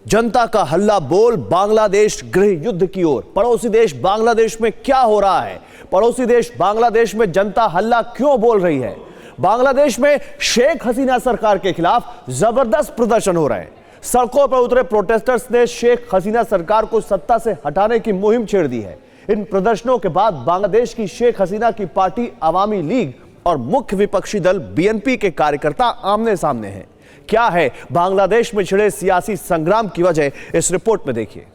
जनता का हल्ला बोल बांग्लादेश गृह युद्ध की ओर। पड़ोसी देश बांग्लादेश में क्या हो रहा है? पड़ोसी देश बांग्लादेश में जनता हल्ला क्यों बोल रही है? बांग्लादेश में शेख हसीना सरकार के खिलाफ जबरदस्त प्रदर्शन हो रहे हैं। सड़कों पर उतरे प्रोटेस्टर्स ने शेख हसीना सरकार को सत्ता से हटाने की मुहिम छेड़ दी है। इन प्रदर्शनों के बाद बांग्लादेश की शेख हसीना की पार्टी अवामी लीग और मुख्य विपक्षी दल बीएनपी के कार्यकर्ता आमने सामने हैं। क्या है बांग्लादेश में छिड़े सियासी संग्राम की वजह, इस रिपोर्ट में देखिए।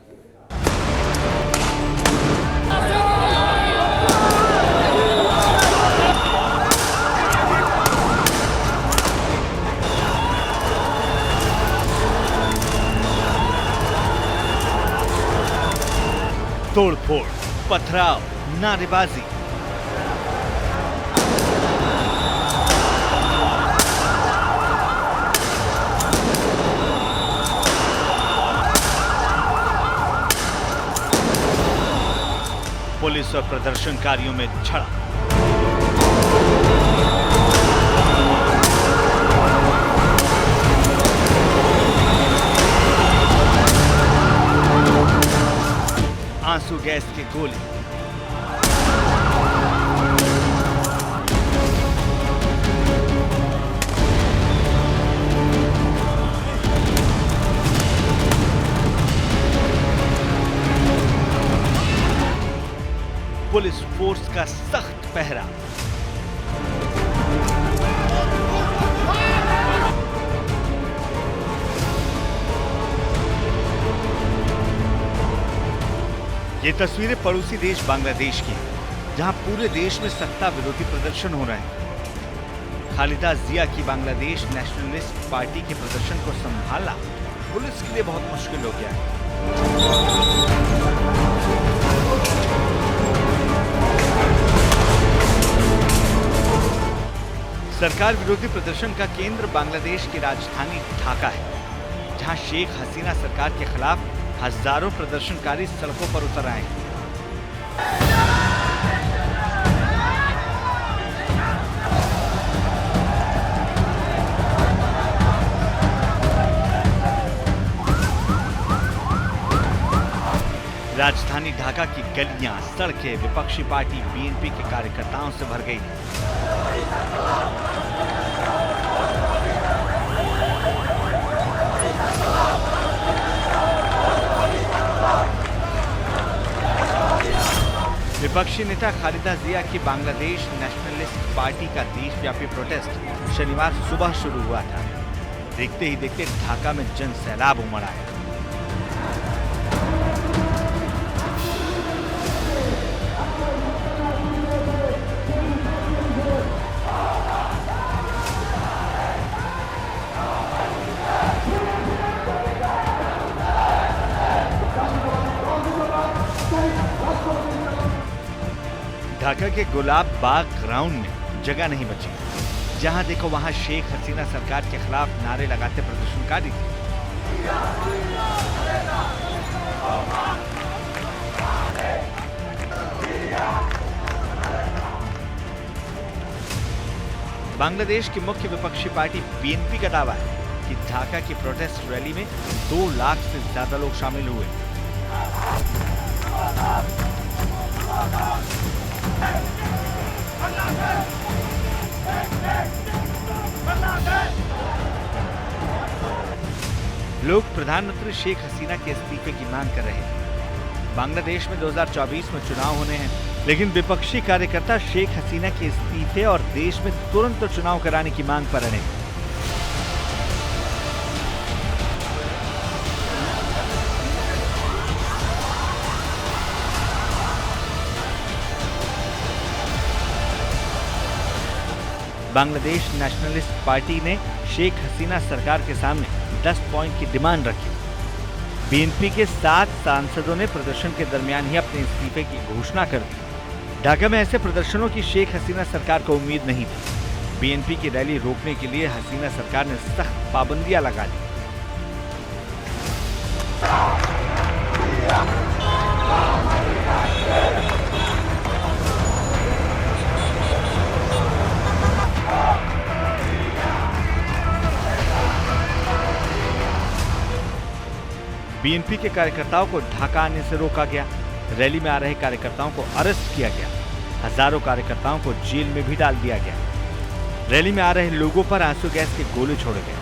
तोड़फोड़, पथराव, नारेबाजी। पुलिस और प्रदर्शनकारियों में झड़प। आंसू गैस के गोले। पुलिस फोर्स का सख्त पहरा। ये तस्वीरें पड़ोसी देश बांग्लादेश की, जहां पूरे देश में सत्ता विरोधी प्रदर्शन हो रहे हैं। खालिदा जिया की बांग्लादेश नेशनलिस्ट पार्टी के प्रदर्शन को संभालना पुलिस के लिए बहुत मुश्किल हो गया है। सरकार विरोधी प्रदर्शन का केंद्र बांग्लादेश की राजधानी ढाका है, जहां शेख हसीना सरकार के खिलाफ हजारों प्रदर्शनकारी सड़कों पर उतर आए हैं। राजधानी ढाका की गलियां, सड़कें विपक्षी पार्टी बीएनपी के कार्यकर्ताओं से भर गई। विपक्षी नेता खालिदा जिया की बांग्लादेश नेशनलिस्ट पार्टी का देशव्यापी प्रोटेस्ट शनिवार सुबह शुरू हुआ था। देखते ही देखते ढाका में जन सैलाब उमड़ आया। ढाका के गुलाब बाग ग्राउंड में जगह नहीं बची। जहां देखो वहां शेख हसीना सरकार के खिलाफ नारे लगाते प्रदर्शनकारी थे। बांग्लादेश की मुख्य विपक्षी पार्टी बीएनपी का दावा है कि ढाका की प्रोटेस्ट रैली में 2 लाख से ज्यादा लोग शामिल हुए। लोग प्रधानमंत्री शेख हसीना के इस्तीफे की मांग कर रहे हैं। बांग्लादेश में 2024 में चुनाव होने हैं, लेकिन विपक्षी कार्यकर्ता शेख हसीना के इस्तीफे और देश में तुरंत चुनाव कराने की मांग पर अड़े हैं। बांग्लादेश नेशनलिस्ट पार्टी ने शेख हसीना सरकार के सामने 10 पॉइंट की डिमांड रखी। बीएनपी के 7 सांसदों ने प्रदर्शन के दरमियान ही अपने इस्तीफे की घोषणा कर दी। ढाका में ऐसे प्रदर्शनों की शेख हसीना सरकार को उम्मीद नहीं थी। बीएनपी की रैली रोकने के लिए हसीना सरकार ने सख्त पाबंदियां लगा दी। बीएनपी के कार्यकर्ताओं को ढाका आने से रोका गया। रैली में आ रहे कार्यकर्ताओं को अरेस्ट किया गया। हजारों कार्यकर्ताओं को जेल में भी डाल दिया गया। रैली में आ रहे लोगों पर आंसू गैस के गोले छोड़े गए,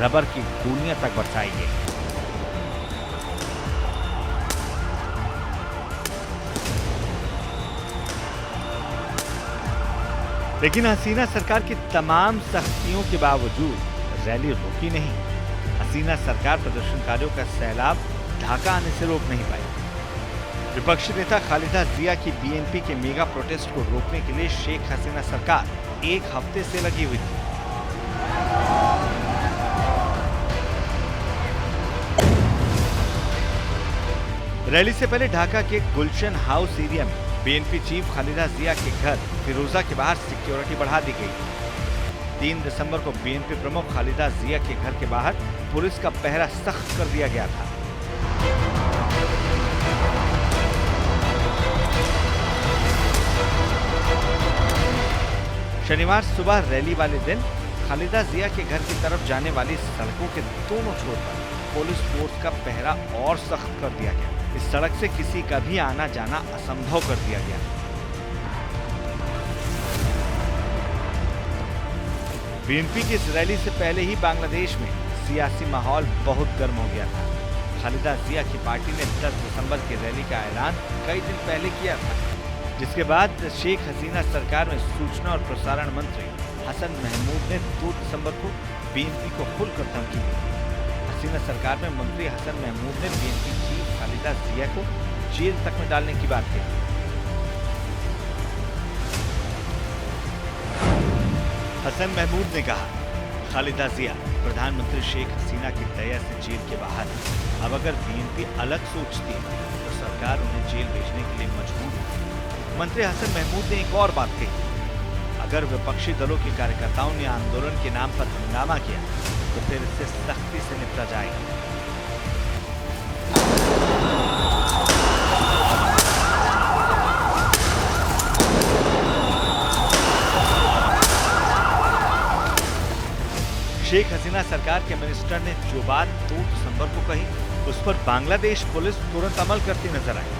रबर की गोलियां तक बरसाई गई। लेकिन हसीना सरकार की तमाम सख्तियों के बावजूद रैली रुकी नहीं। हसीना सरकार प्रदर्शनकारियों का सैलाब ढाका आने से रोक नहीं पाई। विपक्षी नेता खालिदा जिया की बीएनपी के मेगा प्रोटेस्ट को रोकने के लिए शेख हसीना सरकार एक हफ्ते से लगी हुई थी। रैली से पहले ढाका के गुलशन हाउस एरिया में बीएनपी चीफ खालिदा जिया के घर फिरोजा के बाहर सिक्योरिटी बढ़ा दी गई। 3 दिसंबर को बीएनपी प्रमुख खालिदा जिया के घर के बाहर पुलिस का पहरा सख्त कर दिया गया था। शनिवार सुबह रैली वाले दिन खालिदा जिया के घर की तरफ जाने वाली सड़कों के दोनों छोर पर पुलिस फोर्स का पहरा और सख्त कर दिया गया। इस सड़क से किसी का भी आना जाना असंभव कर दिया गया। बीएनपी की इस रैली से पहले ही बांग्लादेश में सियासी माहौल बहुत गर्म हो गया था। खालिदा जिया की पार्टी ने 10 दिसंबर की रैली का ऐलान कई दिन पहले किया था, जिसके बाद शेख हसीना सरकार में सूचना और प्रसारण मंत्री हसन महमूद ने 2 दिसंबर को बीएनपी को खुलकर धमकी दी। हसीना सरकार में मंत्री हसन महमूद ने बीएनपी चीफ खालिदा जिया को जेल तक में डालने की बात कही। हसन महमूद ने कहा, खालिदा जिया प्रधानमंत्री शेख हसीना की दया से जेल के बाहर है। अब अगर बीएनपी अलग सोचती है तो सरकार उन्हें जेल भेजने के लिए मजबूर है। मंत्री हसन महमूद ने एक और बात कही, अगर विपक्षी दलों के कार्यकर्ताओं ने आंदोलन के नाम पर हंगामा किया तो फिर इससे सख्ती से निपटा जाएगा। शेख हसीना सरकार के मिनिस्टर ने जो बात 2 दिसंबर को कही, उस पर बांग्लादेश पुलिस तुरंत अमल करती नजर आई।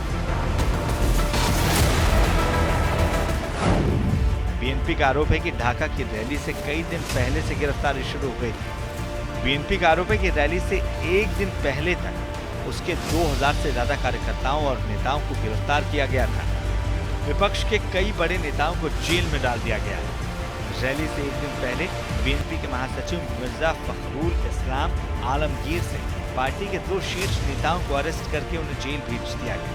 बीएनपी का आरोप है कि ढाका की रैली से कई दिन पहले से गिरफ्तारी शुरू हो गई थी। बीएनपी का आरोप है कि रैली से एक दिन पहले तक उसके 2000 से ज्यादा कार्यकर्ताओं और नेताओं को गिरफ्तार किया गया था। विपक्ष के कई बड़े नेताओं को जेल में डाल दिया गया है। रैली से एक दिन पहले बीएनपी के महासचिव मिर्जा फखरुल इस्लाम आलमगीर से पार्टी के 2 शीर्ष नेताओं को अरेस्ट करके उन्हें जेल भेज दिया गया।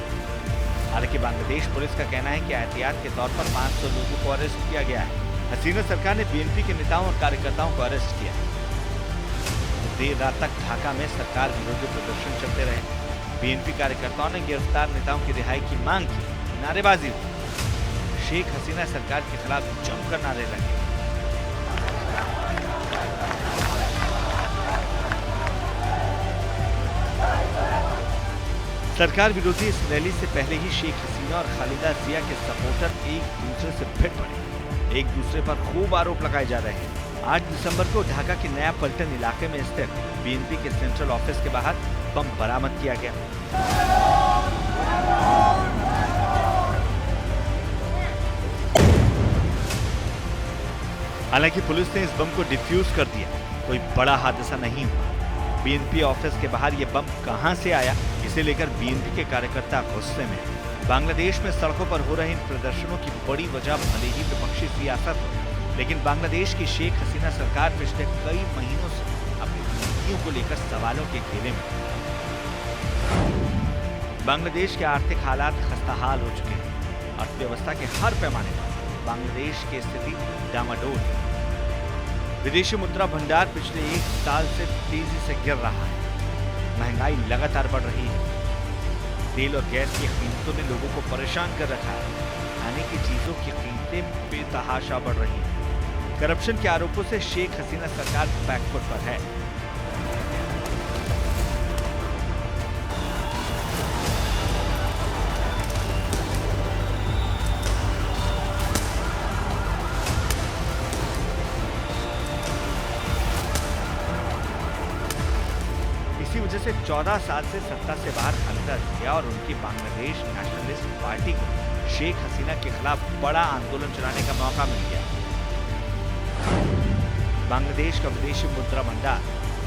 हालांकि बांग्लादेश पुलिस का कहना है कि एहतियात के तौर पर 500 लोगों को अरेस्ट किया गया है। हसीना सरकार ने बीएनपी के नेताओं और कार्यकर्ताओं को अरेस्ट किया। देर रात तक ढाका में सरकार विरोधी प्रदर्शन चलते रहे। बीएनपी कार्यकर्ताओं ने गिरफ्तार नेताओं की रिहाई की मांग की, नारेबाजी हुई। शेख हसीना सरकार के खिलाफ जमकर नारे लगे। सरकार विरोधी इस रैली से पहले ही शेख हसीना और खालिदा जिया के सपोर्टर एक दूसरे से भिड़ पड़े। एक दूसरे पर खूब आरोप लगाए जा रहे हैं। 8 दिसंबर को ढाका के नया पल्टन इलाके में स्थित बीएनपी के सेंट्रल ऑफिस के बाहर बम बरामद किया गया। हालांकि पुलिस ने इस बम को डिफ्यूज कर दिया। कोई बड़ा हादसा नहीं हुआ। बीएनपी ऑफिस के बाहर यह बम कहां से आया, इसे लेकर बीएनपी के कार्यकर्ता गुस्से में। बांग्लादेश में सड़कों पर हो रहे इन प्रदर्शनों की बड़ी वजह भले ही विपक्षी सियासत हो, लेकिन बांग्लादेश की शेख हसीना सरकार पिछले कई महीनों से अपनी नीतियों को लेकर सवालों के घेरे में। बांग्लादेश के आर्थिक हालात खस्ताहाल हो चुके हैं। अर्थव्यवस्था के हर पैमाने पर बांग्लादेश की स्थिति डामाडोल है। विदेशी मुद्रा भंडार पिछले 1 साल से तेजी से गिर रहा है। महंगाई लगातार बढ़ रही है। तेल और गैस की कीमतों ने लोगों को परेशान कर रखा है। खाने की चीजों की कीमतें बेतहाशा बढ़ रही हैं। करप्शन के आरोपों से शेख हसीना सरकार बैकफुट पर है। इसी वजह से 14 साल से सत्ता से बाहर खालिदा जिया और उनकी बांग्लादेश नेशनलिस्ट पार्टी को शेख हसीना के खिलाफ बड़ा आंदोलन चलाने का मौका मिल गया। बांग्लादेश का विदेशी मुद्रा भंडार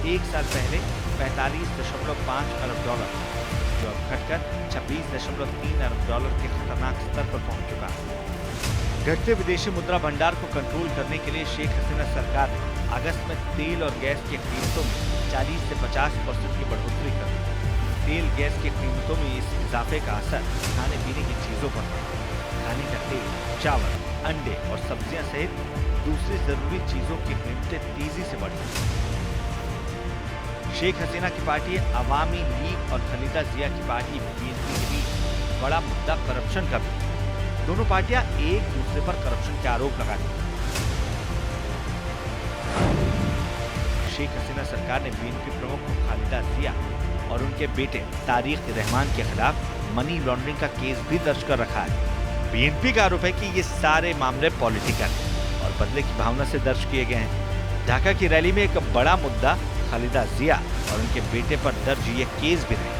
1 साल पहले 45.5 अरब डॉलर, जो अब घटकर 26.3 अरब डॉलर के खतरनाक स्तर पर पहुंच चुका है। घटते विदेशी मुद्रा भंडार को कंट्रोल करने के लिए शेख हसीना सरकार ने अगस्त में तेल और गैस की कीमतों में 40 से 50% की बढ़ोतरी कर दी। तेल गैस की कीमतों में इस इजाफे का असर खाने पीने की चीजों पर पड़ा। खाने का तेल, चावल, अंडे और सब्जियां सहित दूसरी जरूरी चीजों की कीमतें तेजी से बढ़ी। शेख हसीना की पार्टी अवामी लीग और खालिदा जिया की पार्टी बीएनपी के बीच बड़ा मुद्दा करप्शन का भी। दोनों पार्टियां एक दूसरे पर करप्शन के आरोप लगाती हैं। शेख हसीना सरकार ने बीएनपी प्रमुख खालिदा जिया और उनके बेटे तारिक रहमान के खिलाफ मनी लॉन्ड्रिंग का केस भी दर्ज कर रखा है। बीएनपी का आरोप है कि ये सारे मामले पॉलिटिकल हैं और बदले की भावना से दर्ज किए गए हैं। ढाका की रैली में एक बड़ा मुद्दा खालिदा जिया और उनके बेटे पर दर्ज ये केस भी रहे।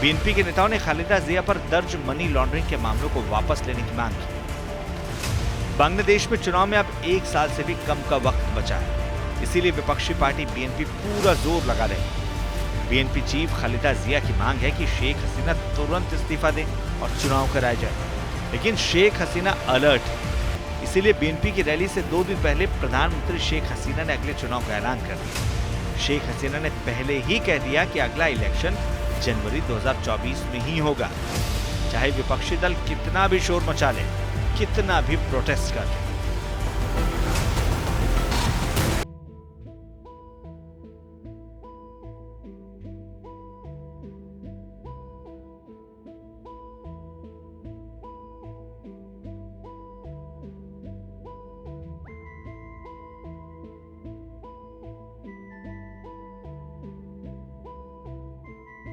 बीएनपी के नेताओं ने खालिदा जिया पर दर्ज मनी लॉन्ड्रिंग के मामलों को वापस लेने की मांग की। बांग्लादेश में चुनाव में अब 1 साल से भी कम का वक्त बचा है, इसीलिए विपक्षी पार्टी बीएनपी पूरा जोर लगा रही है। बीएनपी चीफ खालिदा जिया की मांग है कि शेख हसीना तुरंत इस्तीफा दें और चुनाव कराए जाए, लेकिन शेख हसीना अलर्ट है। इसीलिए बीएनपी की रैली से 2 दिन पहले प्रधानमंत्री शेख हसीना ने अगले चुनाव का ऐलान कर दिया। शेख हसीना ने पहले ही कह दिया कि अगला इलेक्शन जनवरी 2024 में ही होगा, चाहे विपक्षी दल कितना भी शोर मचा ले, कितना भी प्रोटेस्ट कर ले।